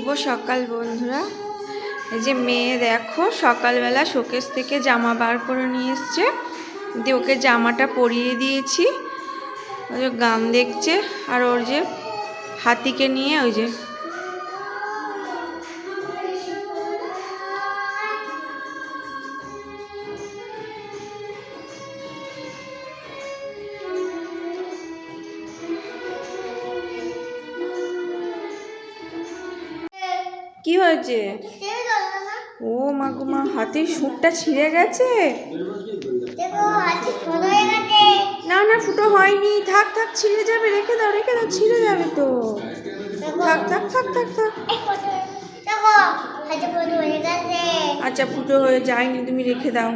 শুভ সকাল বন্ধুরা। এই যে মেয়ে দেখো সকালবেলা শোকেস থেকে জামা বার করে নিয়ে এসছে, দিয়ে ওকে জামাটা পরিয়ে দিয়েছি। ওই যে গান দেখছে, আর ওর যে হাতিকে নিয়ে ওই যে কি হয়েছে? ও মা গো মা, হাতির সুটটা ছিঁড়ে গেছে। না না, ফুটো হয়নি, থাক থাক, ছিঁড়ে যাবে, রেখে দাও রেখে দাও, ছিঁড়ে যাবে তো। থাক থাক থাক থাক থাক। আচ্ছা, ফুটো হয়ে যায়নি, তুমি রেখে দাও।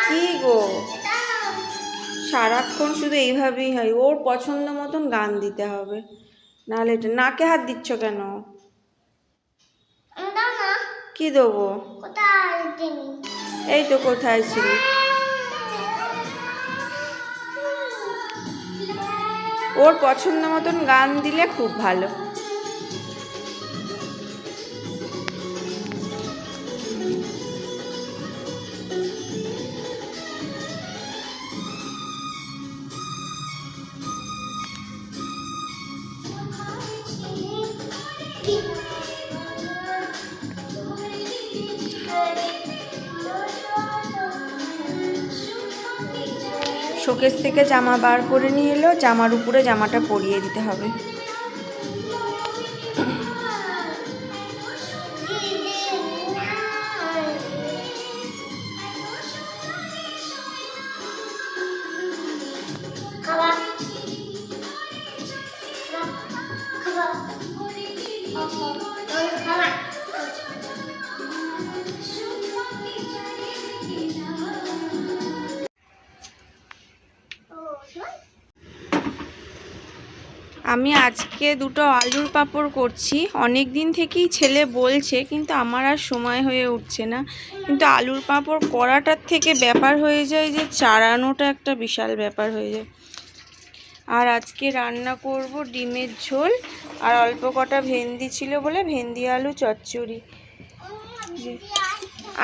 কি গো, সারাক্ষণ শুধু এইভাবেই হয়। ওর পছন্দ মতন গান দিতে হবে, নাহলে এটা। নাকে হাত দিচ্ছ কেন? কি দেবো? এই তো, কোথায় ছিলি? ওর পছন্দ মতন গান দিলে খুব ভালো। শোকেস থেকে জামা বার করে নিয়ে এলো, জামার উপরে জামাটা পরিয়ে দিতে হবে। আমি আজকে দুটো আলুর পাঁপড় করছি। অনেক দিন থেকেই ছেলে বলছে, কিন্তু আমার আর সময় হয়ে উঠছে না। কিন্তু আলুর পাঁপড় করাটার থেকে ব্যাপার হয়ে যায় যে চারানোটা একটা বিশাল ব্যাপার হয়ে যায়। আর আজকে রান্না করব ডিমের ঝোল, আর অল্প কটা ভেন্ডি ছিল বলে ভেন্ডি আলু চচ্চড়ি।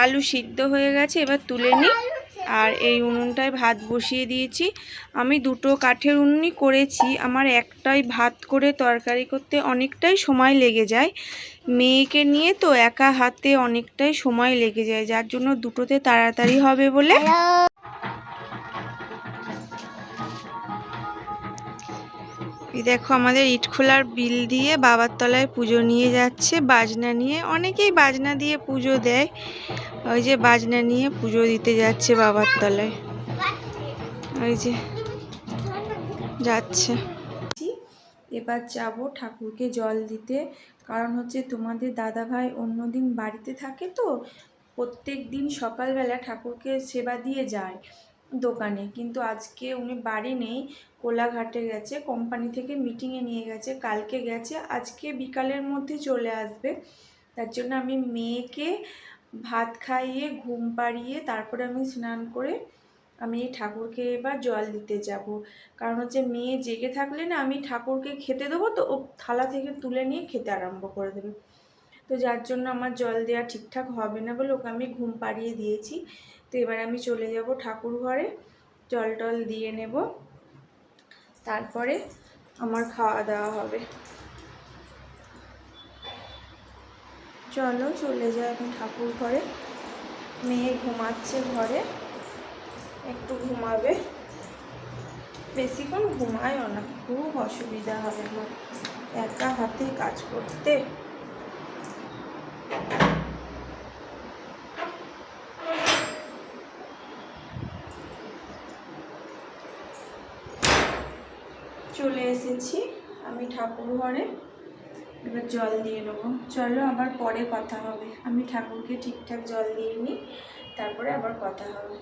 আলু সিদ্ধ হয়ে গেছে, এবার তুলে নিই। আর এই উনুনটায় ভাত বসিয়ে দিয়েছি। আমি দুটো কাঠের উনুনই করেছি। আমার একটাই ভাত করে তরকারি করতে অনেকটাই সময় লেগে যায়। মেয়েকে নিয়ে তো একা হাতে অনেকটাই সময় লেগে যায়, যার জন্য দুটোতে তাড়াতাড়ি হবে বলে। দেখো, আমাদের ইটখোলার বিল দিয়ে বাবার তলায় পুজো নিয়ে যাচ্ছে বাজনা নিয়ে। অনেকেই বাজনা দিয়ে পুজো দেয়। ওই যে বাজনা নিয়ে পুজো দিতে যাচ্ছে বাবার তলায়, ওই যে যাচ্ছে। এবার যাব ঠাকুরকে জল দিতে, কারণ হচ্ছে তোমাদের দাদাভাই অন্যদিন বাড়িতে থাকে তো প্রত্যেক দিন সকালবেলা ঠাকুরকে সেবা দিয়ে যায় দোকানে। কিন্তু আজকে উনি বাড়ি নেই, কোলাঘাটে গেছে, কোম্পানি থেকে মিটিংয়ে নিয়ে গেছে, কালকে গেছে, আজকে বিকালের মধ্যে চলে আসবে। তার জন্য আমি মেয়েকে ভাত খাইয়ে ঘুম পাড়িয়ে তারপরে আমি স্নান করে আমি এই ঠাকুরকে এবার জল দিতে যাব। কারণ হচ্ছে মেয়ে জেগে থাকলে না, আমি ঠাকুরকে খেতে দেবো তো ও থালা থেকে তুলে নিয়ে খেতে আরম্ভ করে দেবে। তো যার জন্য আমার জল দেওয়া ঠিকঠাক হবে না বলে ওকে আমি ঘুম পাড়িয়ে দিয়েছি। তো এবার আমি চলে যাব ঠাকুর ঘরে, জল টল দিয়ে নেব, তারপরে আমার খাওয়া দাওয়া হবে। চলো চলে যাই আমি ঠাকুর ঘরে। মেয়ে ঘুমাচ্ছে ঘরে, একটু ঘুমাবে, বেশিক্ষণ ঘুমায়ও না, খুব অসুবিধা হবে আমার একা হাতে কাজ করতে। চলে এসেছি আমি ঠাকুর ঘরে, এবার জল দিয়ে নেবো। চলো আবার পরে কথা হবে, আমি ঠাকুরকে ঠিকঠাক জল দিয়ে নিই, তারপরে আবার কথা হবে।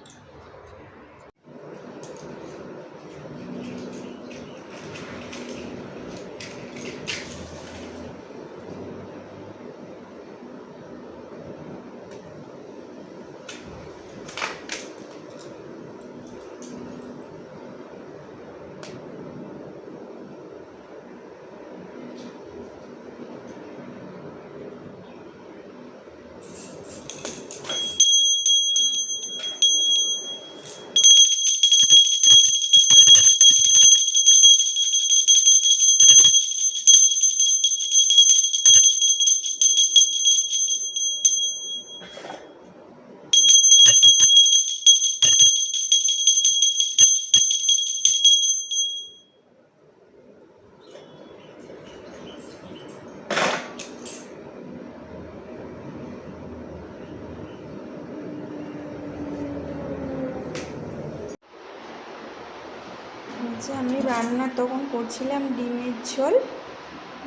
যে আমি রান্না তখন করছিলাম ডিমের ঝোল,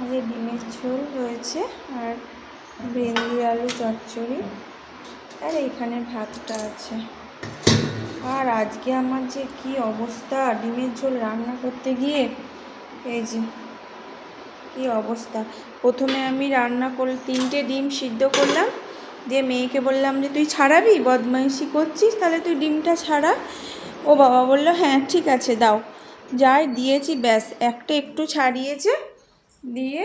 যে ডিমের ঝোল রয়েছে আর ভেন্ডি আলু চচ্চড়ি, আর এইখানে ভাতটা আছে। আর আজকে আমার যে কি অবস্থা ডিমের ঝোল রান্না করতে গিয়ে, এই যে কি অবস্থা। প্রথমে আমি রান্না করে 3টে ডিম সিদ্ধ করলাম, দিয়ে মেয়েকে বললাম যে তুই ছাড়াবি, বদমাইশি করছিস, তাহলে তুই ডিমটা ছাড়া। ও বাবা বললো হ্যাঁ ঠিক আছে দাও। যাই দিয়েছি, ব্যাস একটা একটু ছাড়িয়েছে, দিয়ে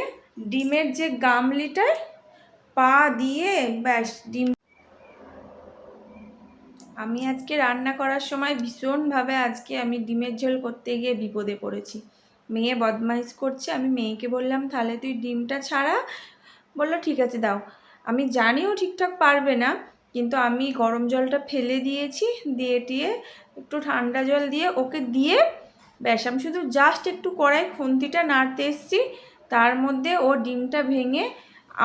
ডিমের যে গামলিটায় পা দিয়ে ব্যাস ডিম। আমি আজকে রান্না করার সময় ভীষণভাবে আজকে আমি ডিমের ঝোল করতে গিয়ে বিপদে পড়েছি। মেয়ে বদমাইশ করছে, আমি মেয়েকে বললাম তাহলে তুই ডিমটা ছাড়া, বললো ঠিক আছে দাও। আমি জানিও ঠিকঠাক পারবে না, কিন্তু আমি গরম জলটা ফেলে দিয়েছি, দিয়ে টিয়ে একটু ঠান্ডা জল দিয়ে ওকে দিয়ে ব্যাস আমি শুধু জাস্ট একটু কড়াই খুন্তিটা নাড়তে এসেছি, তার মধ্যে ও ডিমটা ভেঙে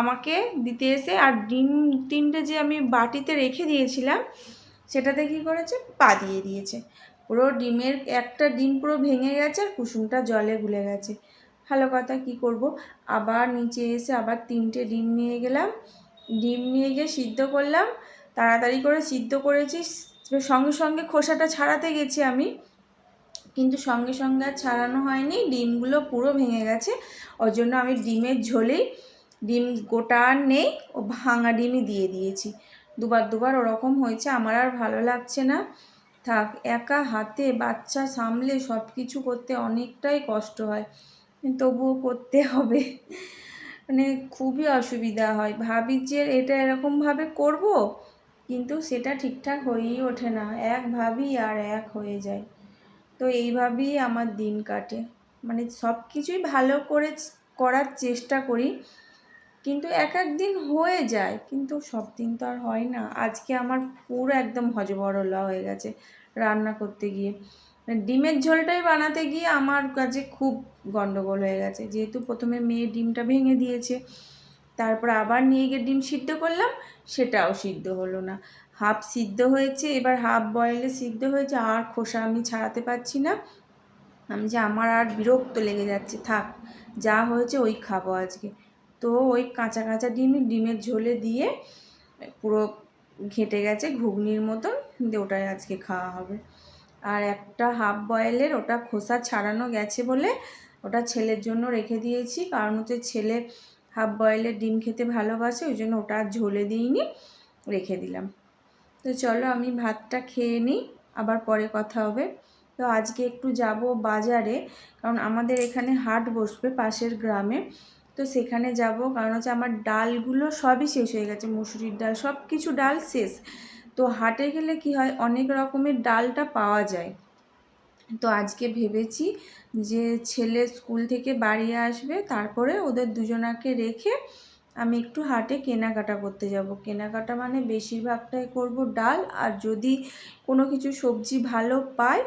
আমাকে দিতে এসে, আর ডিম 3টে যে আমি বাটিতে রেখে দিয়েছিলাম সেটাতে কী করেছে, পা দিয়ে দিয়েছে। পুরো ডিমের একটা ডিম পুরো ভেঙে গেছে আর কুসুমটা জলে গুলে গেছে। ভালো কথা, কি করব, আবার নিচে এসে আবার 3টে ডিম নিয়ে গেলাম, ডিম নিয়ে গিয়ে সিদ্ধ করলাম, তাড়াতাড়ি করে সিদ্ধ করেছি। সঙ্গে সঙ্গে খোসাটা ছাড়াতে গেছি আমি, কিন্তু সঙ্গে সঙ্গে আর ছাড়ানো হয়নি, ডিমগুলো পুরো ভেঙে গেছে। ওর জন্য আমি ডিমের ঝোলেই ডিম গোটা আর নেই, ও ভাঙা ডিমই দিয়ে দিয়েছি। দুবার ওরকম হয়েছে, আমার আর ভালো লাগছে না। থাক, একা হাতে বাচ্চা সামলে সব কিছু করতে অনেকটাই কষ্ট হয়, তবুও করতে হবে। মানে খুবই অসুবিধা হয়, ভাবি যে এটা এরকমভাবে করব, কিন্তু সেটা ঠিকঠাক হয়েই ওঠে না, এক ভাবি আর এক হয়ে যায়। তো এইভাবেই আমার দিন কাটে, মানে সব কিছুই ভালো করে করার চেষ্টা করি, কিন্তু এক দিন হয়ে যায়, কিন্তু সব দিন তো আর হয় না। আজকে আমার পুরো একদম হজবরলা হয়ে গেছে রান্না করতে গিয়ে, ডিমের ঝোলটাই বানাতে গিয়ে আমার কাছে খুব গন্ডগোল হয়ে গেছে, যেহেতু প্রথমে মেয়ে ডিমটা ভেঙে দিয়েছে, তারপর আবার নিয়ে গিয়ে ডিম সিদ্ধ করলাম, সেটাও সিদ্ধ হলো না, হাফ সিদ্ধ হয়েছে, এবার হাফ বয়েলে সিদ্ধ হয়েছে, আর খোসা আমি ছাড়াতে পারছি না। আমি যে আমার আর বিরক্ত লেগে যাচ্ছে, থাক যা হয়েছে ওই খাবো আজকে। তো ওই কাঁচা কাঁচা ডিমের ঝোলে দিয়ে পুরো ঘেঁটে গেছে ঘুগনির মতন, দিয়ে ওটাই আজকে খাওয়া হবে। আর একটা হাফ বয়েলের ওটা খোসা ছাড়ানো গেছে বলে ওটা ছেলের জন্য রেখে দিয়েছি, কারণ হচ্ছে ছেলে হাফ বয়েলের ডিম খেতে ভালোবাসে, ওই জন্য ওটা ঝোলে দিইনি, রেখে দিলাম। তো চলো আমি ভাতটা খেয়ে নিই, আবার পরে কথা হবে। তো আজকে একটু যাব বাজারে, কারণ আমাদের এখানে হাট বসবে পাশের গ্রামে, তো সেখানে যাব, কারণ হচ্ছে আমার ডালগুলো সবই শেষ হয়ে গেছে, মুসুরির ডাল সব কিছু ডাল শেষ। তো হাটে গেলে কি হয়, অনেক রকমের ডালটা পাওয়া যায়। তো আজকে ভেবেছি যে ছেলে স্কুল থেকে বাড়ি আসবে, তারপরে ওদের দুজনাকে রেখে আমি একটু হাটে কেনাকাটা করতে যাব। কেনাকাটা মানে বেশিরভাগটাই করব ডাল, আর যদি কোনো কিছু সবজি ভালো পাই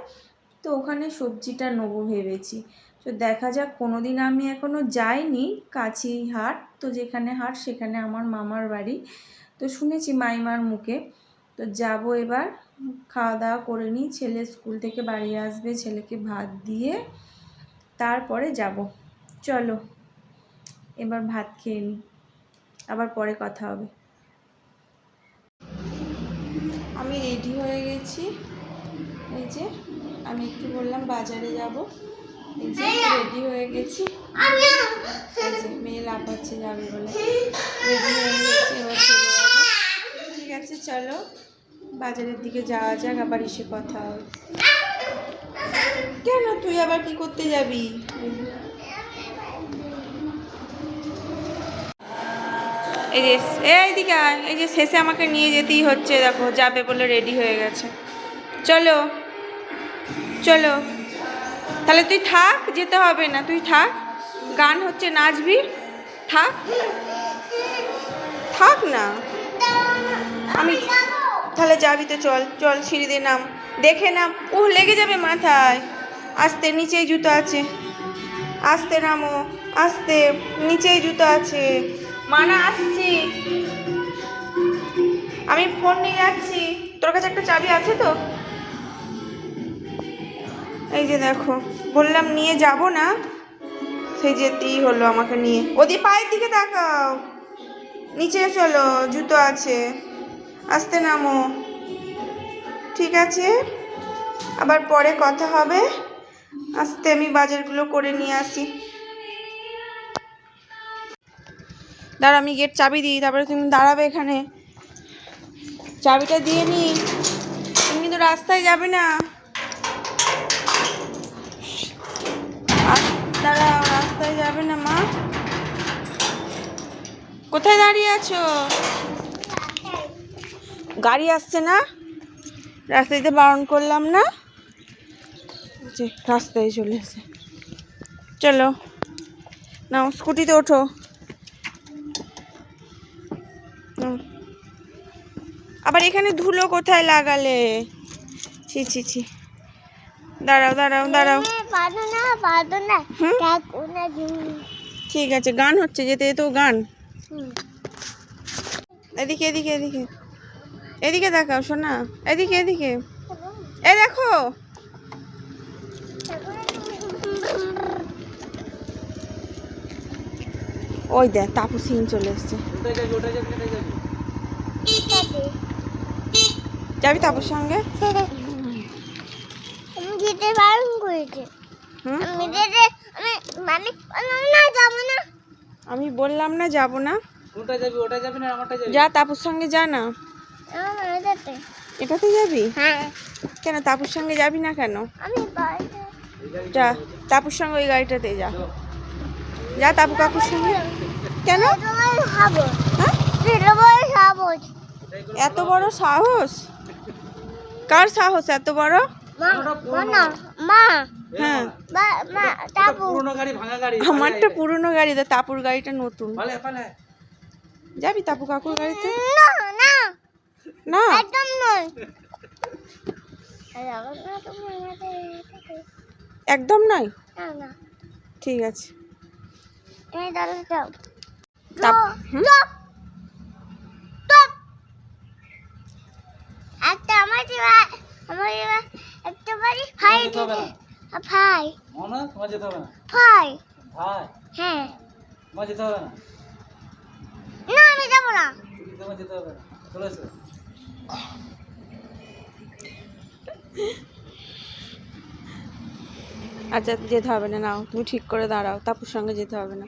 তো ওখানে সবজিটা নেবো ভেবেছি। তো দেখা যাক, কোনো দিন আমি এখনও যাইনি কাছেই হাট, তো যেখানে হাট সেখানে আমার মামার বাড়ি, তো শুনেছি মাইমার মুখে। তো যাব, এবার খাওয়া দাওয়া করে নিই, ছেলে স্কুল থেকে বাড়ি আসবে, ছেলেকে ভাত দিয়ে তারপরে যাব। চলো এবার ভাত খেয়ে নিই, আবার পরে কথা হবে। আমি রেডি হয়ে গেছি, এই যে আমি একটু বললাম বাজারে যাব, এই যে রেডি হয়ে গেছি, এই যে মেয়ে লাফাচ্ছে যাবে বলে রেডি হয়ে গেছি, এবার চলে যাবো। ঠিক আছে চলো বাজারের দিকে যাওয়া যাক, আবার এসে কথা হবে। কেন তুই আবার কি করতে যাবি? এই যে এইদিকে এই যে শেষে আমাকে নিয়ে যেতেই হচ্ছে, দেখো যাবে বলে রেডি হয়ে গেছে। চলো চলো, তাহলে তুই থাক, যেতে হবে না, তুই থাক, গান হচ্ছে নাচবি, থাক থাক না, আমি তাহলে যাবি তো চল চল, সিঁড়ি দিয়ে নাম, দেখে নাম, লেগে যাবে মাথায়, আস্তে, নিচেই জুতো আছে, আস্তে নামো, আস্তে, নিচেই জুতো আছে, মানা আসছি, আমি ফোন নিয়ে যাচ্ছি, তোর কাছে একটা চাবি আছে তো, এই যে দেখো। বললাম নিয়ে যাব না, সেই যেতেই হলো আমাকে নিয়ে। ওদিকে পায়ের দিকে তাকাও, নিচে চলো, জুতো আছে, আস্তে নামো, ঠিক আছে? আবার পরে কথা হবে, আস্তে আমি বাজারগুলো করে নিয়ে আসি। দাঁড়া, আমি গেট চাবি দিই, তারপরে তুমি দাঁড়াবে এখানে। চাবিটা দিয়ে নি, তুমি কিন্তু রাস্তায় যাবে না। দাঁড়াও, রাস্তায় যাবে না মা। কোথায় দাঁড়িয়ে আছো? গাড়ি আসছে না, রাস্তায় বারণ করলাম না, যে রাস্তায় চলে এসে। চলো নাও, স্কুটিতে ওঠো। আবার এখানে ধুলো কোথায় লাগালে? ছি ছি ছি, দাঁড়াও দাঁড়াও দাঁড়াও। ঠিক আছে, গান হচ্ছে, যেতে যেতেও গান। এদিকে এদিকে এদিকে এদিকে দেখাও শোনা, এদিকে এদিকে, এই দেখো। ওই দেখ, তাপু সিং চলে এসছে। যাবি তাপুর সঙ্গে? আমি বললাম না যাব না। যা, তাপুর সঙ্গে যা না। এটাতে যাবি? কেন তাপুর সঙ্গে যাবি না কেন? যা, তাপুর সঙ্গে ওই গাড়িটাতে যা। যা তাপু কাকুর সঙ্গে। কেন? এত বড় সাহস? কার সাহস এত বড়? হ্যাঁ, আমারটা পুরনো গাড়ি, তো তাপুর গাড়িটা নতুন। যাবি তাপু কাকুর গাড়িতে? না, একদম নয়। ঠিক আছে, আচ্ছা যেতে হবে না, নাও তুমি ঠিক করে দাঁড়াও, তাপুর সঙ্গে যেতে হবে না।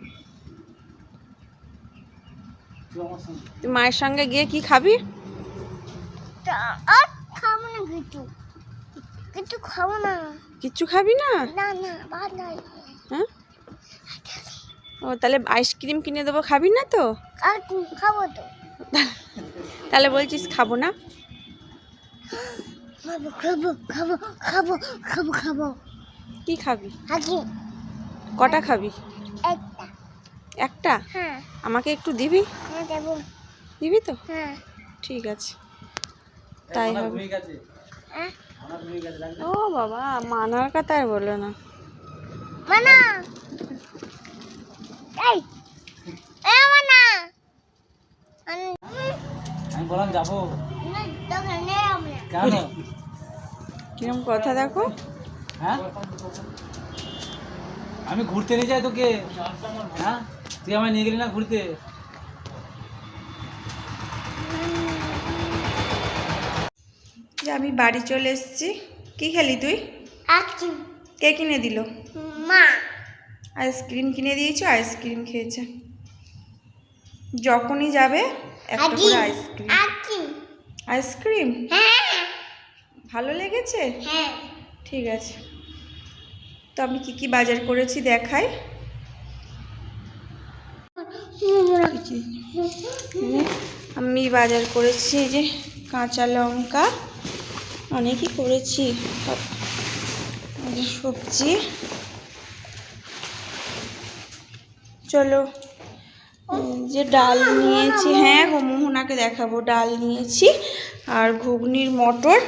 তুই মায়ের সঙ্গে গিয়ে কি খাবি? কিচ্ছু খাবি না? হ্যাঁ, ও তাহলে আইসক্রিম কিনে দেবো, খাবি না তো? খাবো তো। তাহলে বলছিস খাবো না? খাবো। কি খাবি? কটা খাবি? একটা? আমাকে একটু দিবি? দিবি তো? ঠিক আছে, তাই হবে। ও বাবা, মানার কথা আর বলো না। কিরম কথা দেখো। আমি ঘুরতে নিয়ে যাই তোকে, হ্যাঁ? তুই আমায় নিয়ে গেলি না ঘুরতে? আমি বাড়ি চলে এসেছি। কি খেলি তুই? কে কিনে দিল? মা। আইসক্রিম কিনে দিয়েছো, আইসক্রিম খেয়েছে। যখনই যাবে একটা করে আইসক্রিম। আইসক্রিম ভালো লেগেছে? ঠিক আছে, তো আমি কি কি বাজার করেছি দেখাই। আমি বাজার করেছি যে কাঁচা লঙ্কা, অনেকই করেছি, সবজি। চলো, যে ডাল নিয়েছি, হ্যাঁ গো মোহনাকে দেখাবো, ডাল নিয়েছি আর ঘুগনির মটর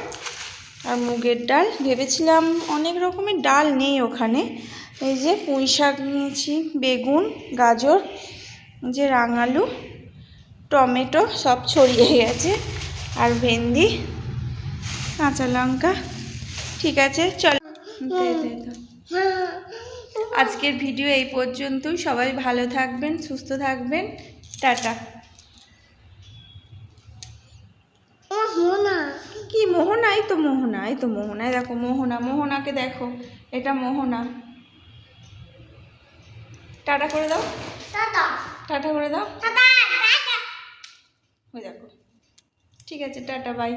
আর মুগের ডাল। ভেবেছিলাম অনেক রকমের ডাল নেই ওখানে, এই যে পুঁই শাক নিয়েছি, বেগুন, গাজর, যে রাঙালু, টমেটো সব ছড়িয়ে গেছে, আর ভেন্ডি, কাঁচা লঙ্কা। ঠিক আছে চল, আজকের ভিডিও এই পর্যন্তই। সবাই ভালো থাকবেন, সুস্থ থাকবেন। টাটা। কি মোহনা? এই তো মোহনা, এই তো মোহনায় দেখো, মোহনা, মোহনাকে দেখো, এটা মোহনা। টাটা করে দাও, টাটা করে দাও। ওই দেখো, ঠিক আছে, টাটা, বাই।